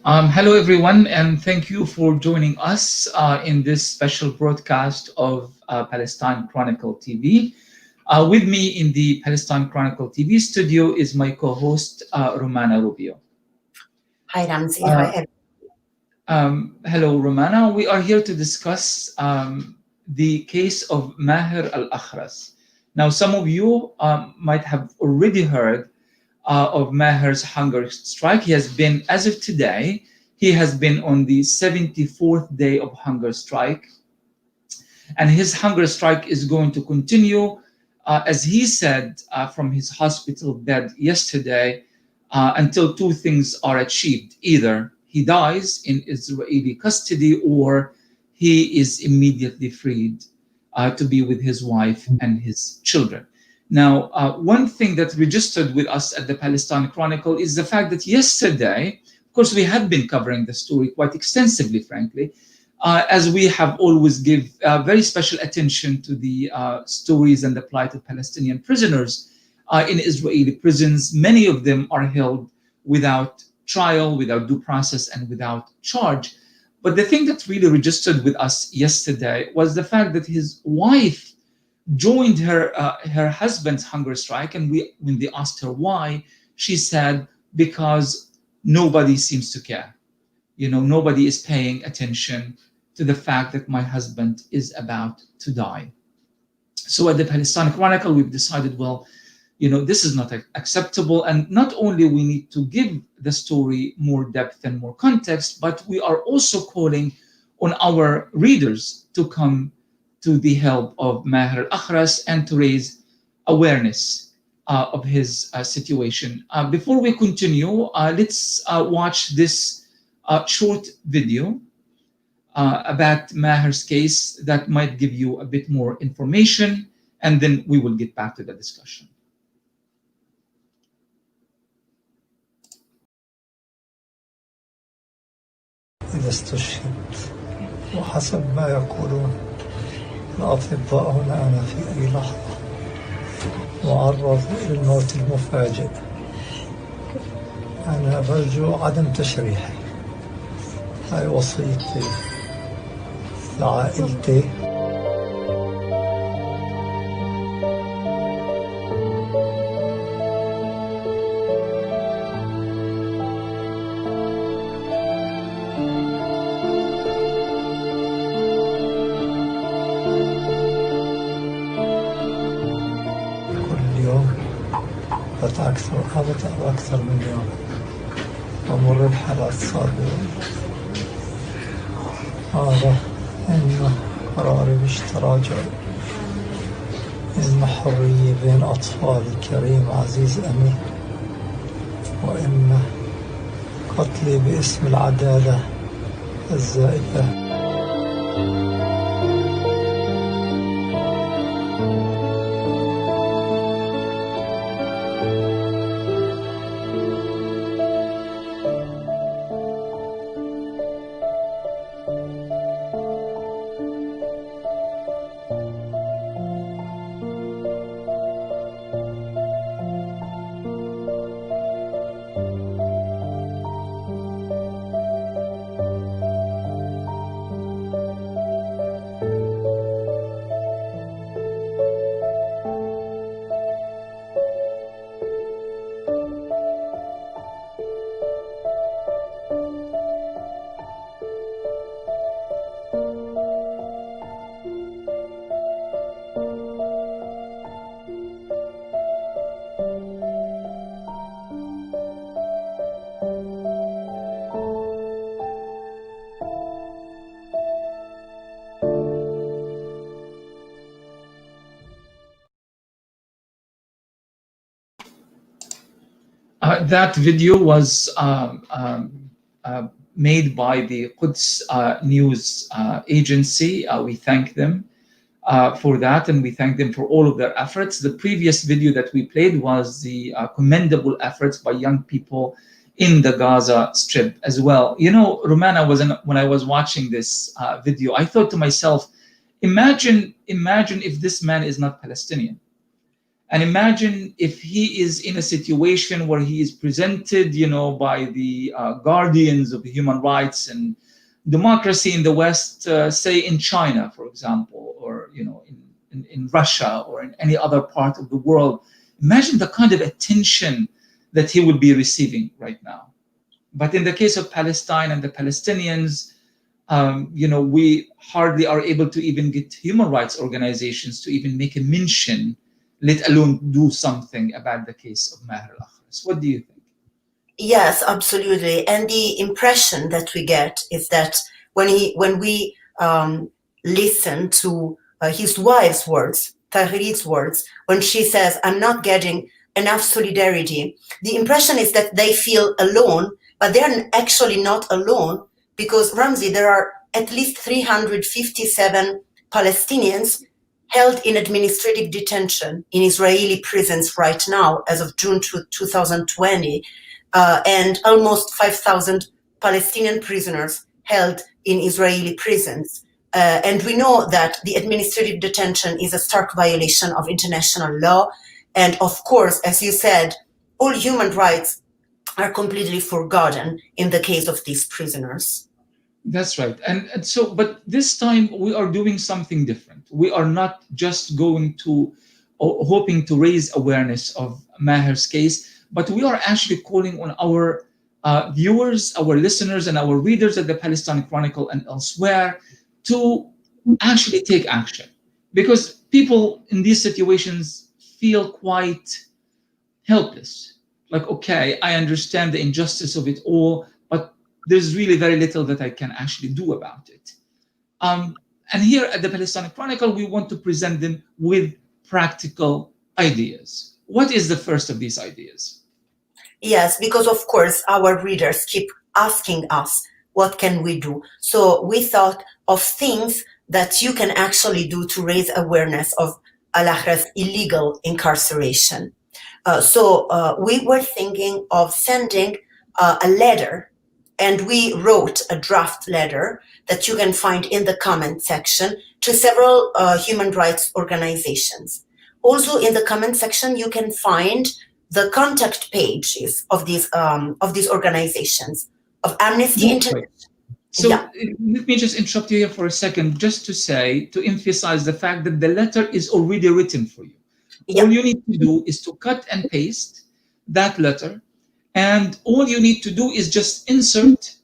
Hello, everyone, and thank you for joining us in this special broadcast of Palestine Chronicle TV. With me in the Palestine Chronicle TV studio is my co-host, Romana Rubio. Hi, Ramzi. Uh, Hi. Hello, Romana. We are here to discuss the case of Maher al-Akhras. Now, some of you might have already heard of Maher's hunger strike. He has been, as of today, he has been on the 74th day of hunger strike. And his hunger strike is going to continue, as he said from his hospital bed yesterday, until two things are achieved. Either he dies in Israeli custody or he is immediately freed to be with his wife and his children. Now, one thing that registered with us at the Palestine Chronicle is the fact that yesterday, of course, we had been covering the story quite extensively, frankly, as we have always give very special attention to the stories and the plight of Palestinian prisoners in Israeli prisons. Many of them are held without trial, without due process, and without charge. But the thing that really registered with us yesterday was the fact that his wife joined her husband's hunger strike, and when they asked her why, she said, because nobody seems to care. Nobody is paying attention to the fact that my husband is about to die. So at the Palestine Chronicle, we've decided, well, this is not acceptable, and not only we need to give the story more depth and more context, but we are also calling on our readers to come to the help of Maher al-Akhras and to raise awareness of his situation. Before we continue, let's watch this short video about Maher's case that might give you a bit more information, and then we will get back to the discussion. إذا استشهد وحسب ما يقولون الأطباء هنا أنا في أي لحظة معرض للموت المفاجئ. أنا برجو عدم تشريحي. هاي وصيتي لعائلتي. أكثر من يوم ومر بحالات صعبة. هذا إنه قراري مش تراجع، إما حرية بين أطفالي كريم عزيز أمين، وإما قتلي باسم العدالة الزائفة. That video was made by the Quds News Agency. We thank them for that, and we thank them for all of their efforts. The previous video that we played was the commendable efforts by young people in the Gaza Strip as well. Romana, when I was watching this video, I thought to myself, imagine if this man is not Palestinian. And imagine if he is in a situation where he is presented, by the guardians of human rights and democracy in the West, say in China, for example, or in Russia or in any other part of the world. Imagine the kind of attention that he would be receiving right now. But in the case of Palestine and the Palestinians, we hardly are able to even get human rights organizations to even make a mention, let alone do something about the case of Maher al-Akhras. What do you think? Yes, absolutely. And the impression that we get is that when we listen to his wife's words, Taghrid's words, when she says, "I'm not getting enough solidarity," the impression is that they feel alone, but they're actually not alone, because, Ramzi, there are at least 357 Palestinians held in administrative detention in Israeli prisons right now, as of June 2020, and almost 5,000 Palestinian prisoners held in Israeli prisons. And we know that the administrative detention is a stark violation of international law. And of course, as you said, all human rights are completely forgotten in the case of these prisoners. That's right. And so, but this time we are doing something different. We are not just going to, or hoping to raise awareness of Maher's case, but we are actually calling on our viewers, our listeners, and our readers at the Palestine Chronicle and elsewhere to actually take action. Because people in these situations feel quite helpless. Like, okay, I understand the injustice of it all, but there's really very little that I can actually do about it. And here at the Palestine Chronicle, we want to present them with practical ideas. What is the first of these ideas? Yes, because of course our readers keep asking us, what can we do? So we thought of things that you can actually do to raise awareness of al-Akhras' illegal incarceration. So we were thinking of sending a letter, and we wrote a draft letter that you can find in the comment section to several human rights organizations. Also in the comment section, you can find the contact pages of these organizations, of Amnesty International. So let me just interrupt you here for a second, just to say, to emphasize the fact that the letter is already written for you. All you need to do is to cut and paste that letter, and all you need to do is just insert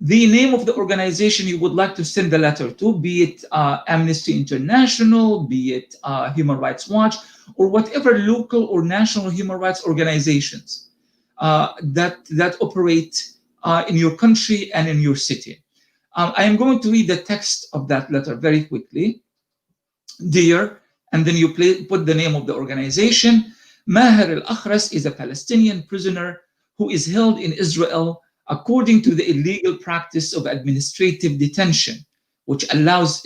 the name of the organization you would like to send the letter to, be it Amnesty International, be it Human Rights Watch, or whatever local or national human rights organizations that operate in your country and in your city. I am going to read the text of that letter very quickly. Dear, and then you put the name of the organization. Maher al-Akhras is a Palestinian prisoner who is held in Israel according to the illegal practice of administrative detention, which allows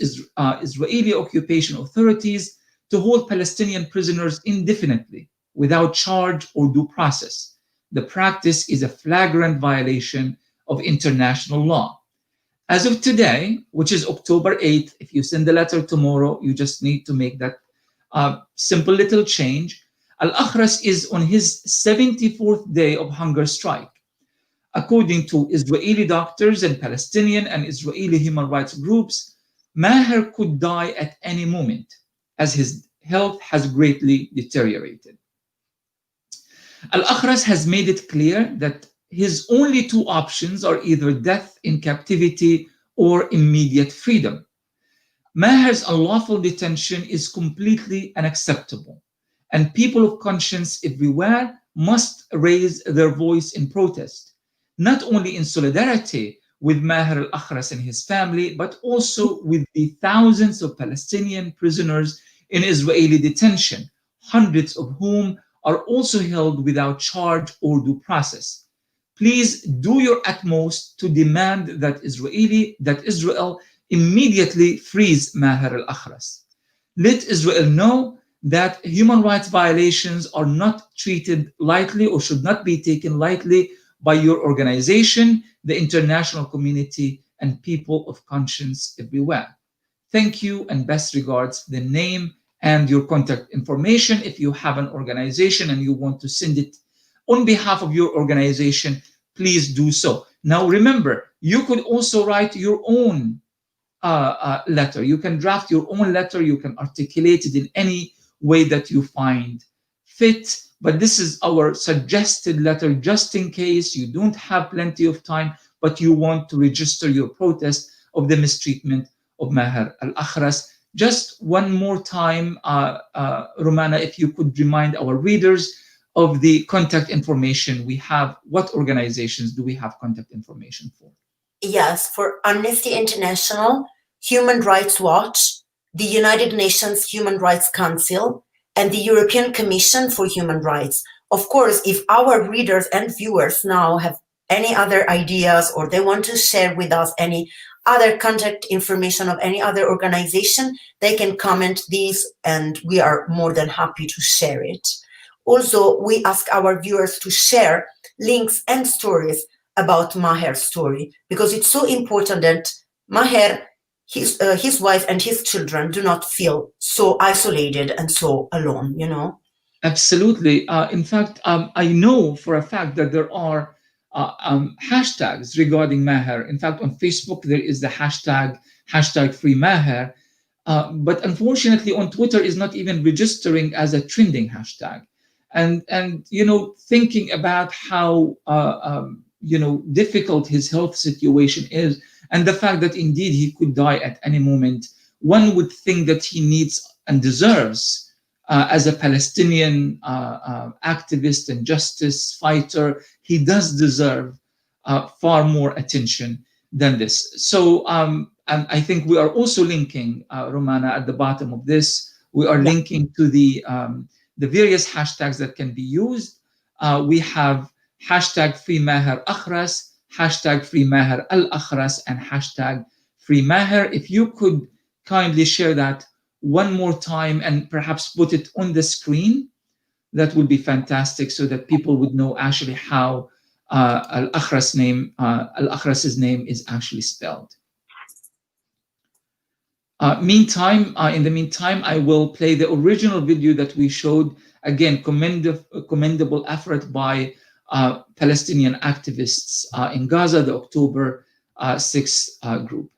Israeli occupation authorities to hold Palestinian prisoners indefinitely without charge or due process. The practice is a flagrant violation of international law. As of today, which is October 8th, if you send the letter tomorrow, you just need to make that simple little change. Al-Akhras is on his 74th day of hunger strike. According to Israeli doctors and Palestinian and Israeli human rights groups, Maher could die at any moment as his health has greatly deteriorated. Al-Akhras has made it clear that his only two options are either death in captivity or immediate freedom. Maher's unlawful detention is completely unacceptable, and people of conscience everywhere must raise their voice in protest, not only in solidarity with Maher al-Akhras and his family, but also with the thousands of Palestinian prisoners in Israeli detention, hundreds of whom are also held without charge or due process. Please do your utmost to demand that Israel immediately frees Maher al-Akhras. Let Israel know that human rights violations are not treated lightly or should not be taken lightly by your organization, the international community, and people of conscience everywhere. Thank you and best regards, the name and your contact information. If you have an organization and you want to send it on behalf of your organization, please do so. Now, remember, you could also write your own letter. You can draft your own letter. You can articulate it in any way that you find fit. But this is our suggested letter, just in case you don't have plenty of time, but you want to register your protest of the mistreatment of Maher al-Akhras. Just one more time, Romana, if you could remind our readers of the contact information we have. What organizations do we have contact information for? Yes, for Amnesty International, Human Rights Watch, the United Nations Human Rights Council, and the European Commission for Human Rights. Of course, if our readers and viewers now have any other ideas or they want to share with us any other contact information of any other organization, they can comment these and we are more than happy to share it. Also, we ask our viewers to share links and stories about Maher's story, because it's so important that Maher, his wife and his children do not feel so isolated and so alone, you know? Absolutely. In fact, I know for a fact that there are hashtags regarding Maher. In fact, on Facebook, there is the hashtag Free Maher. But unfortunately, on Twitter is not even registering as a trending hashtag. And you know, thinking about how you know, difficult his health situation is, and the fact that indeed he could die at any moment, one would think that he needs and deserves, as a Palestinian activist and justice fighter, he does deserve far more attention than this. So, and I think we are also linking, Romana, at the bottom of this, we are linking to the various hashtags that can be used. We have hashtag Free Maher Akhras, hashtag Free Maher al-Akhras, and hashtag Free Maher. If you could kindly share that one more time and perhaps put it on the screen, that would be fantastic, so that people would know actually how al-Akhras's name is actually spelled. In the meantime, I will play the original video that we showed. Again, commendable effort by Palestinian activists in Gaza, the October 6th group.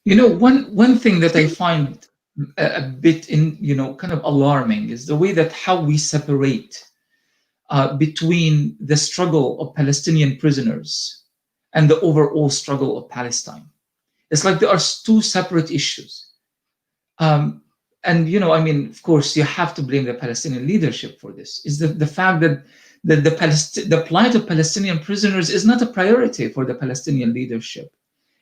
You know, one thing that I find a bit kind of alarming is the way that how we separate between the struggle of Palestinian prisoners and the overall struggle of Palestine. It's like there are two separate issues. And I mean, of course, you have to blame the Palestinian leadership for this. Is the fact that the plight of Palestinian prisoners is not a priority for the Palestinian leadership.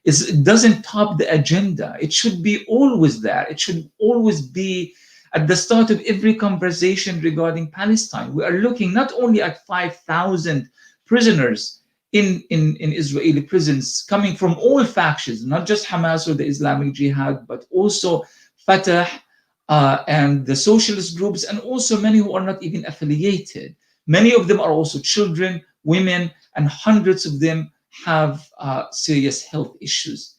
It doesn't top the agenda. It should be always there. It should always be At the start of every conversation regarding Palestine, we are looking not only at 5,000 prisoners in Israeli prisons coming from all factions, not just Hamas or the Islamic Jihad, but also Fatah and the socialist groups, and also many who are not even affiliated. Many of them are also children, women, and hundreds of them have serious health issues.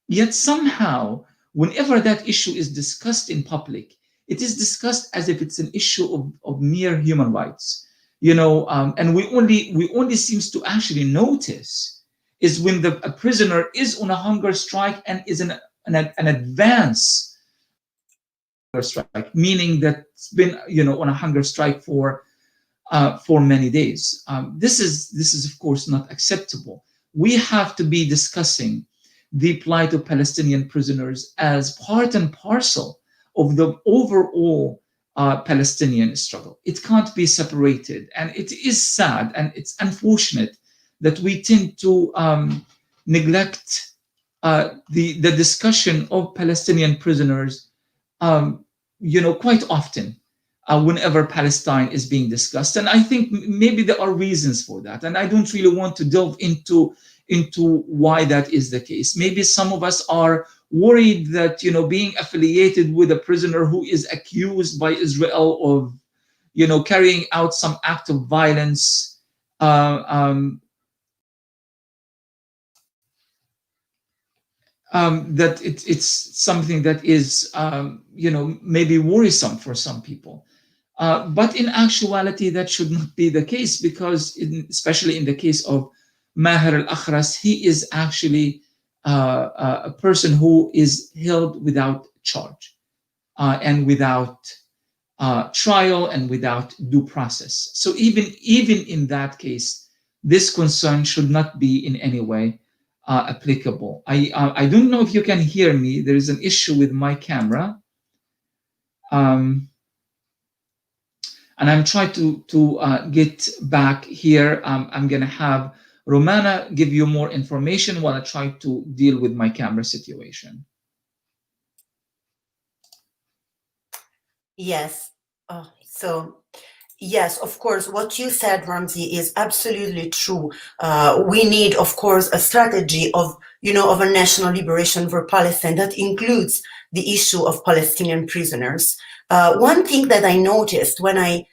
Yet somehow, whenever that issue is discussed in public, it is discussed as if it's an issue of mere human rights. And we only seems to actually notice is when a prisoner is on a hunger strike and is an advance strike, meaning that it's been on a hunger strike for many days. This is of course not acceptable. We have to be discussing the plight of Palestinian prisoners as part and parcel of the overall Palestinian struggle. It can't be separated, and it is sad and it's unfortunate that we tend to neglect the discussion of Palestinian prisoners, quite often whenever Palestine is being discussed. And I think maybe there are reasons for that, and I don't really want to delve into why that is the case. Maybe some of us are worried that being affiliated with a prisoner who is accused by Israel of carrying out some act of violence that it's something that is maybe worrisome for some people. But in actuality, that should not be the case, because especially in the case of Maher al-Akhras, he is actually a person who is held without charge and without trial and without due process. So even in that case, this concern should not be in any way applicable. I don't know if you can hear me. There is an issue with my camera. And I'm trying to get back here. I'm going to have Romana give you more information while I try to deal with my camera situation. Yes. Yes, of course, what you said, Ramzi, is absolutely true. We need, of course, a strategy of a national liberation for Palestine that includes the issue of Palestinian prisoners. One thing that I noticed when I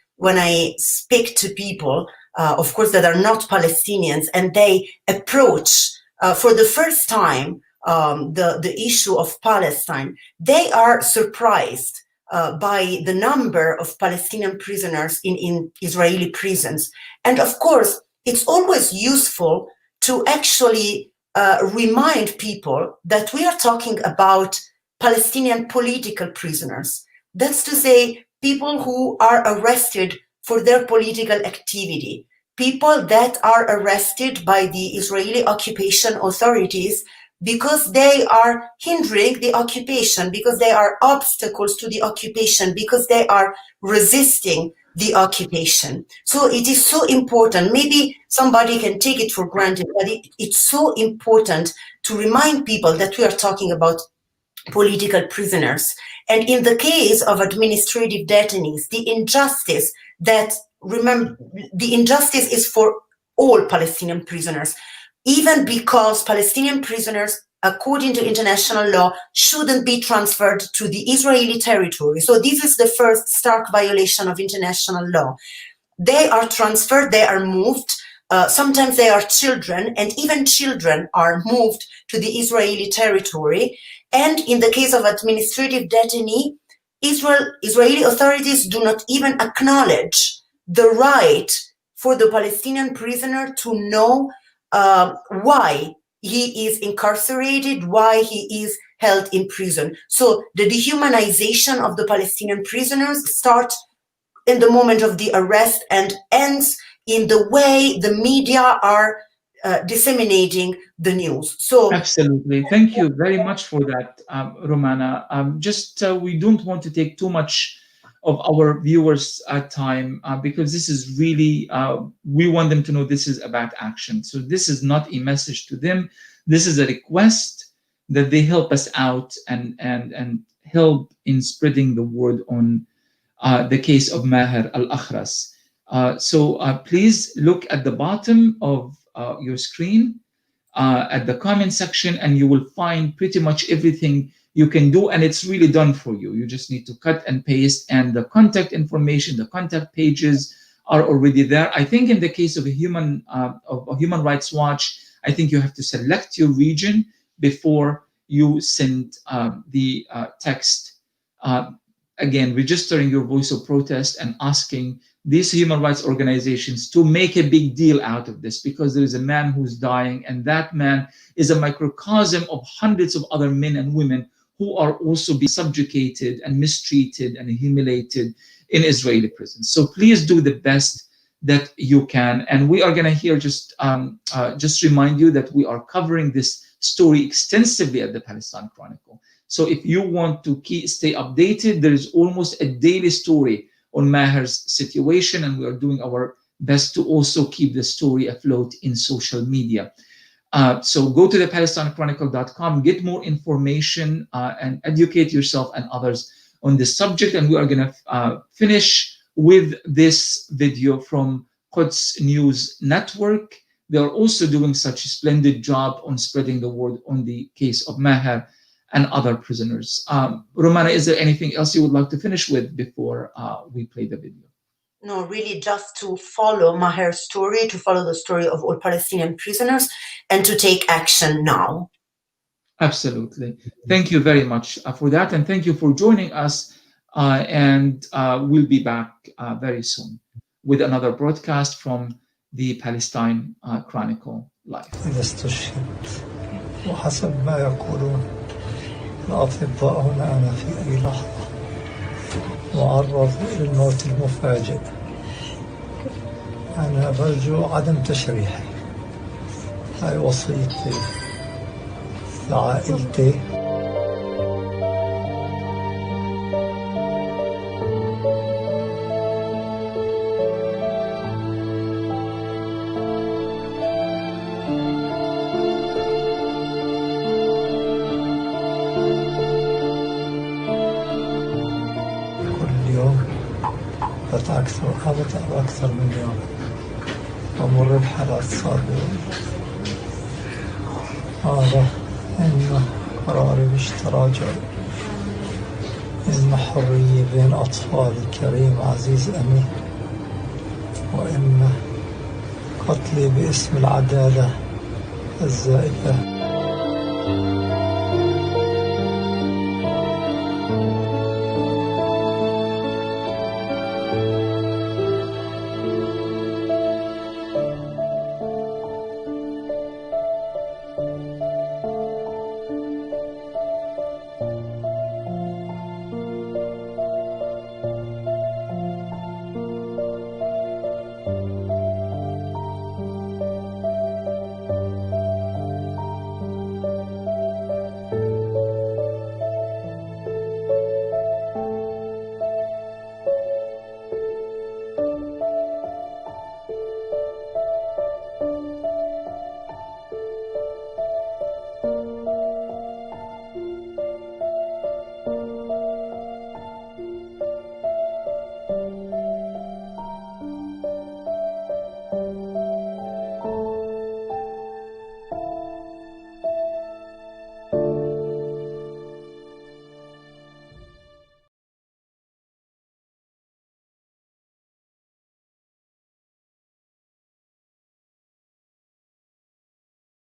speak to people, of course, that are not Palestinians, and they approach for the first time the issue of Palestine, they are surprised by the number of Palestinian prisoners in Israeli prisons. And of course, it's always useful to actually remind people that we are talking about Palestinian political prisoners. That's to say, people who are arrested for their political activity, people that are arrested by the Israeli occupation authorities because they are hindering the occupation, because they are obstacles to the occupation, because they are resisting the occupation. So it is so important. Maybe somebody can take it for granted, but it's so important to remind people that we are talking about political prisoners. And in the case of administrative detainees, the injustice is for all Palestinian prisoners, even because Palestinian prisoners, according to international law, shouldn't be transferred to the Israeli territory. So this is the first stark violation of international law. They are transferred, they are moved. Sometimes they are children, and even children are moved to the Israeli territory. And in the case of administrative detainee, Israeli authorities do not even acknowledge the right for the Palestinian prisoner to know why he is incarcerated, why he is held in prison. So the dehumanization of the Palestinian prisoners starts in the moment of the arrest and ends in the way the media are disseminating the news. So absolutely, thank you very much for that, Romana. We don't want to take too much of our viewers' time because this is really, we want them to know this is about action. So this is not a message to them. This is a request that they help us out and help in spreading the word on the case of Maher al-Akhras. So please look at the bottom of your screen at the comment section, and you will find pretty much everything you can do, and it's really done for you. You just need to cut and paste, and the contact information, the contact pages are already there. I think in the case of a Human Rights Watch, I think you have to select your region before you send the text. Again, registering your voice of protest and asking these human rights organizations to make a big deal out of this, because there is a man who's dying, and that man is a microcosm of hundreds of other men and women who are also being subjugated and mistreated and humiliated in Israeli prisons. So please do the best that you can. And we are going to here just remind you that we are covering this story extensively at the Palestine Chronicle. So if you want to stay updated, there is almost a daily story on Maher's situation, and we are doing our best to also keep the story afloat in social media. So go to the PalestineChronicle.com, get more information, and educate yourself and others on this subject. And we are going to finish with this video from Quds News Network. They are also doing such a splendid job on spreading the word on the case of Maher and other prisoners. Romana, is there anything else you would like to finish with before we play the video? No, really just to follow Maher's story, to follow the story of all Palestinian prisoners, and to take action now. Absolutely. Thank you very much for that, and thank you for joining us. And we'll be back very soon with another broadcast from the Palestine Chronicle Live. إذا استشهدت وحسب ما يقولون الأطباء هنا أنا في أي لحظة معرض للموت المفاجئ. أنا برجو عدم تشريحي. هاي وصيتي لعائلتي. أكثر من يوم أمر بحالات صعبة. هذا إن قراري مش تراجع، إن حرية بين أطفالي كريم عزيز أمين، وإن قتلي باسم العدالة الزائفة.